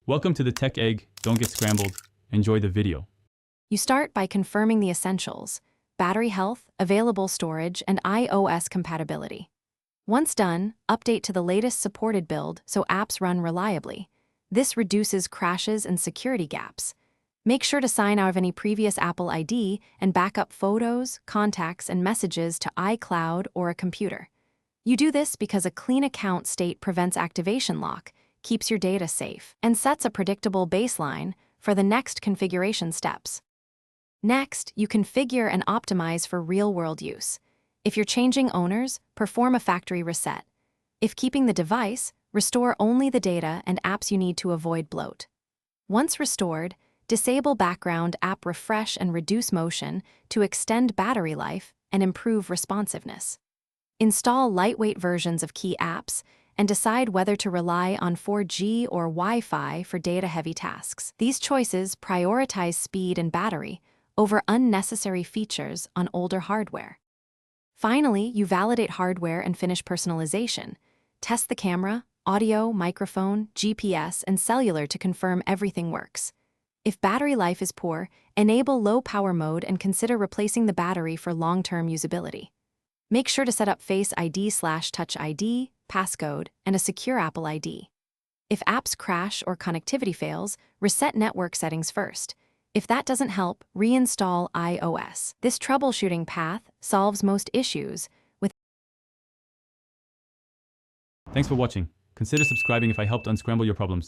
Welcome to the Tech Egg. Don't get scrambled. Enjoy the video. You start by confirming the essentials: battery health, available storage, and iOS compatibility. Once done, update to the latest supported build so apps run reliably. This reduces crashes and security gaps. Make sure to sign out of any previous Apple ID and back up photos, contacts, and messages to iCloud or a computer. You do this because a clean account state prevents activation lock, keeps your data safe, and sets a predictable baseline for the next configuration steps. Next, you configure and optimize for real-world use. If you're changing owners, perform a factory reset. If keeping the device, restore only the data and apps you need to avoid bloat. Once restored, disable background app refresh and reduce motion to extend battery life and improve responsiveness. Install lightweight versions of key apps and decide whether to rely on 4G or Wi-Fi for data-heavy tasks. These choices prioritize speed and battery over unnecessary features on older hardware. Finally, you validate hardware and finish personalization. Test the camera, audio, microphone, GPS, and cellular to confirm everything works. If battery life is poor, enable low power mode and consider replacing the battery for long-term usability. Make sure to set up Face ID/Touch ID, passcode, and a secure Apple ID. If apps crash or connectivity fails, reset network settings first. If that doesn't help, reinstall iOS. This troubleshooting path solves most issues with. Thanks for watching. Consider subscribing if I helped unscramble your problems.